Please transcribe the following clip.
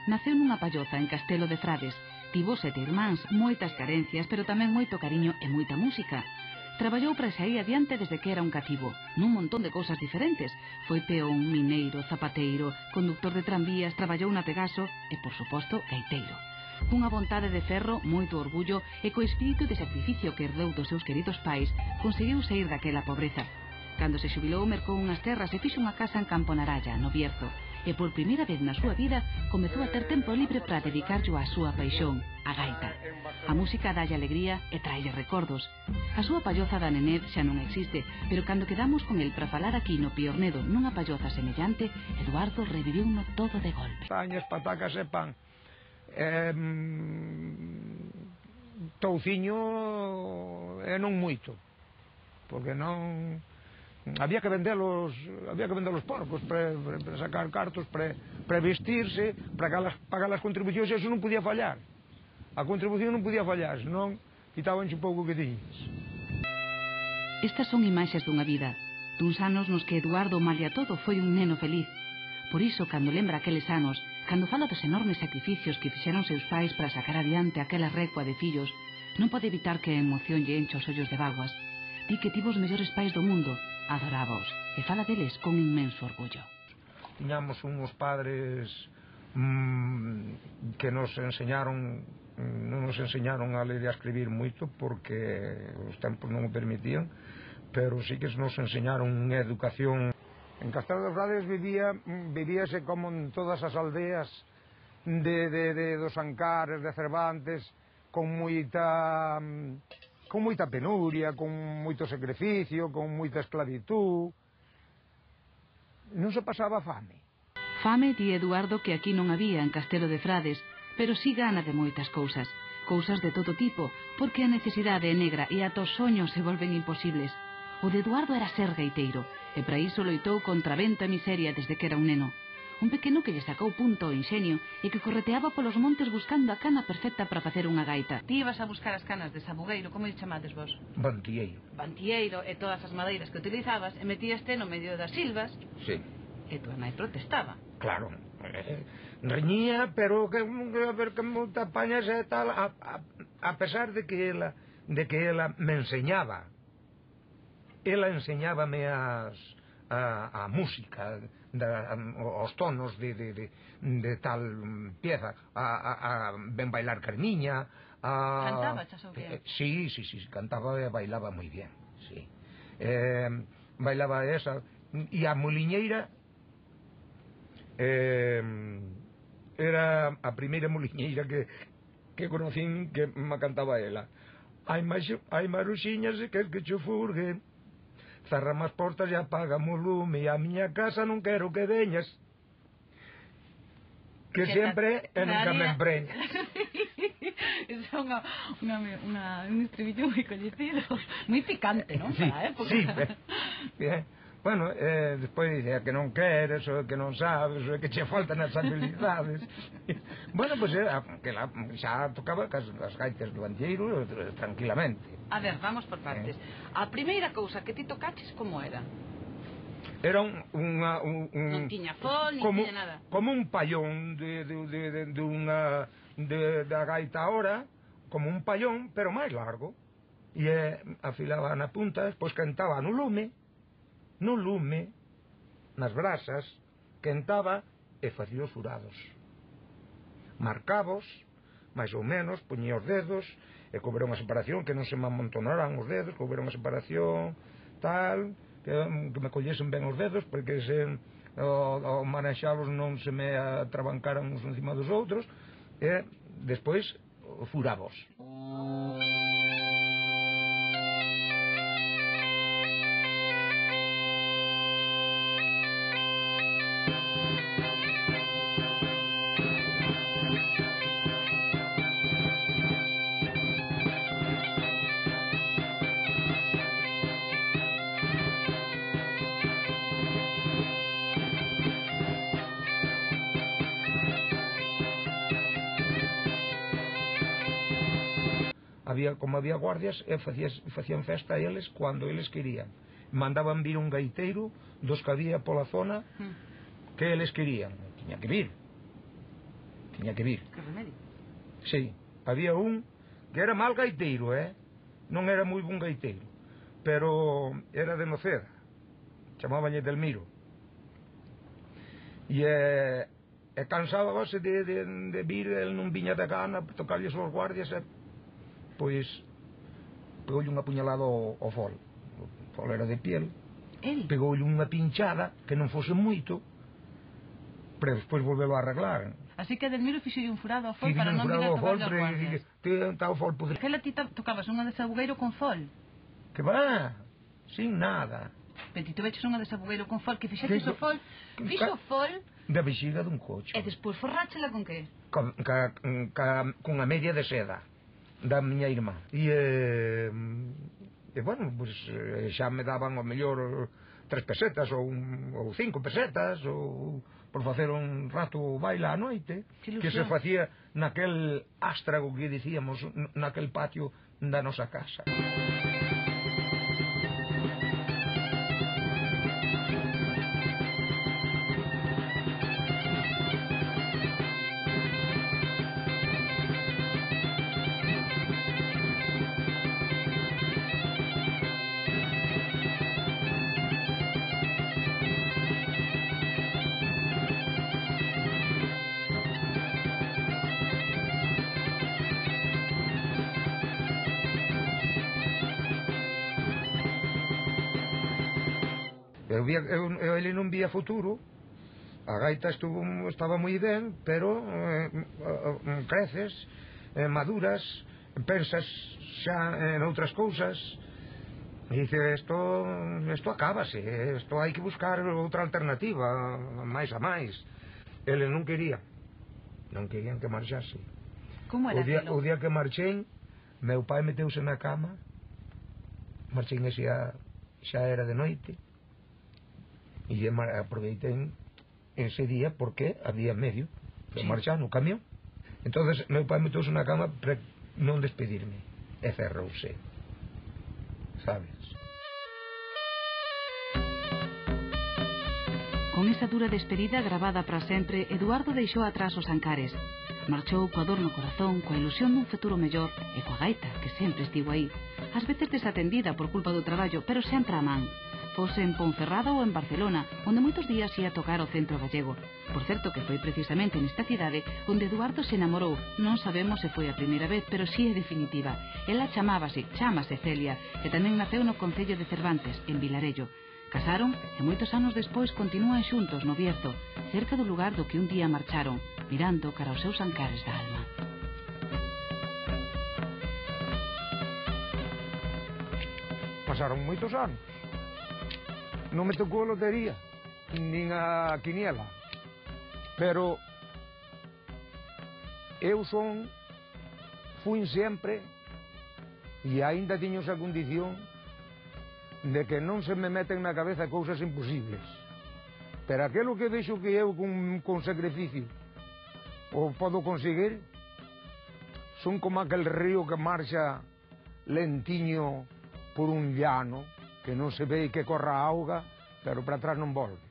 Naceu nunha palloza en Castelo de Frades. Tivo 7 irmáns, moitas carencias, pero tamén moito cariño e moita música. Traballou para sair adiante desde que era un cativo, nun montón de cousas diferentes. Foi peón, mineiro, zapateiro, conductor de tranvías, traballou na Pegaso e, por suposto, gaiteiro. Cunha vontade de ferro, moito orgullo e co espírito de sacrificio que herdou dos seus queridos pais, conseguiu sair daquela pobreza. Cando se xubilou, mercou unhas terras e fixo unha casa en Campo Naralla, no Bierzo, e por primeira vez na súa vida comezou a ter tempo libre para dedicarllo á súa paixón, a gaita. A música dalle alegría e traille recordos. A súa palloza da Nened xa non existe, pero cando quedamos con el para falar aquí no Piornedo nunha palloza semellante, Eduardo reviviuno todo de golpe. Pañas, patacas e pan. Touciño e non moito, porque non... Había que vender los porcos para sacar cartos, para vestirse, para pagar as contribucións, e eso non podía fallar. A contribución non podía fallar, senón quitaban un pouco que tiñas. Estas son imaxes dunha vida, duns anos nos que Eduardo, malia todo, foi un neno feliz. Por iso, cando lembra aqueles anos, cando fala dos enormes sacrificios que fixeron seus pais para sacar adiante aquela recua de fillos, non pode evitar que a emoción lle enche os ollos de bágoas. Di que tivo os mellores pais do mundo, adorábaos, e fala deles con inmenso orgullo. Tiñamos uns padres que nos enseñaron, non nos enseñaron a ler e a escribir moito porque os tempos non o permitían, pero sí que nos enseñaron unha educación. En Castelo de Frades vivíase como en todas as aldeas dos Ancares, de Cervantes, con moita penuria, con moito sacrificio, con moita esclavitud. Non se pasaba fame. Fame, di Eduardo, que aquí non había en Castelo de Frades, pero sí gana de moitas cousas, cousas de todo tipo, porque a necesidade é negra e ata os soños se volven imposibles. O de Eduardo era ser gaiteiro, e para iso loitou contra vento e miseria desde que era un neno. Un pequeno que lle sacou punto ao inxenio e que correteaba polos montes buscando a cana perfecta para facer unha gaita. Ti ibas a buscar as canas de sabugueiro, como lle chamades vos? Bantieiro. Bantieiro e todas as madeiras que utilizabas e metíaste no medio das silvas. Sí. E tua nai protestaba. Claro, reñía, pero que a ver que monta pañas e tal, a pesar de que ela me enseñaba. Ela enseñábame a música, os tonos de tal pieza, a ben bailar Carmiña, Cantaba, xa sabía? Sí, cantaba e bailaba moi bien, sí. Bailaba esa, e a moliñeira era a primeira moliñeira que conocín que me cantaba ela. Hai maruxiñas e que che furgue, cerrame as portas e apagame o lume, e a miña casa non quero que veñas, que sempre e nunca me empreñas. Iso é un estribillo moi coñecido, moi picante, non? Sí, para a época. Sí, bueno, despois dicía que non queres, ou que non sabes, ou que che faltan as habilidades. Bueno, pois xa tocaba as gaitas do Bantieiro tranquilamente. A ver, vamos por partes. A primeira cousa que ti tocaches, como era? Era non tiña fol, non tiña nada. Como un payón da gaita ahora, como un payón, pero máis largo. E afilaba na punta, pois cantaba no lume, nas brasas, quentaba e facía os furados. Marcabos, máis ou menos, poñía os dedos, e coubera unha separación, que non se me amontonaran os dedos, coubera unha separación, tal, que me collesen ben os dedos, porque ao manexalos non se me atrabancaran uns encima dos outros, e despois furabos. Como había guardias, facían festa a eles cando eles querían. Mandaban vir un gaiteiro dos que había pola zona que eles querían. Tiña que vir. tiña que vir. Que remedio. Sí, había un que era mal gaiteiro, non era moi bon gaiteiro, pero era de Noceda, chamábanlle Delmiro, e cansábase de vir, el non viña de gana, tocarlle os guardias, pois pegoulle unha puñalada ao fol. O fol era de piel, pegoulle unha pinchada que non fose moito, pero despois volveu a arreglar. Así que Delmiro fixolle un furado ao fol para non vir a tocarlle os guardias. Está o fol podre. Que ti tocabas unha de sabugueiro con fol? Que va, sin nada. Pero ti veches unha de sabugueiro con fol, que fixeches o fol, fixo o fol... Da vexiga dun coche. E despois forráchela con que? Cunha media de seda da miña irmá. E bueno, pues, xa me daban ao mellor 3 pesetas ou 5 pesetas ou por facer un rato baila a noite que se facía naquel ástrago que dicíamos, naquel patio da nosa casa. Ele non vía futuro, a gaita estaba moi ben, pero creces, maduras, pensas xa en outras cousas, e dice, isto acábase, isto hai que buscar outra alternativa, máis a máis. Ele non querían que marchase. Como era aquilo? O día que marchei, meu pai meteuse na cama, marchei xa era de noite, e aproveitei ese día porque había medio de marchar no camión. Entonces meu pai meteuse na cama para non despedirme e cerrouse, sabes? Con esa dura despedida gravada para sempre, Eduardo deixou atrás os Ancares. Marchou coa dor no corazón, coa ilusión dun futuro mellor e coa gaita que sempre estivo aí, ás veces desatendida por culpa do traballo, pero sempre a man. Fose en Ponferrada ou en Barcelona, onde moitos días ia tocar ao centro gallego. Por certo que foi precisamente nesta cidade onde Eduardo se enamorou. Non sabemos se foi a primeira vez, pero si é definitiva. Ela chamase Celia, e tamén naceu no concello de Cervantes, en Vilarello. Casaron e moitos anos despois continúan xuntos no Bierzo, cerca do lugar do que un día marcharon, mirando cara aos seus Ancares da alma. Pasaron moitos anos. Non me tocou a lotería, nin a quiniela, pero eu fui sempre, e aínda tiño esa condición de que non se me meten na cabeza cousas imposibles. Pero aquilo que vexo que eu con sacrificio o podo conseguir, son como aquel río que marcha lentiño por un llano, que non se ve que corra a auga, pero para atrás non volve.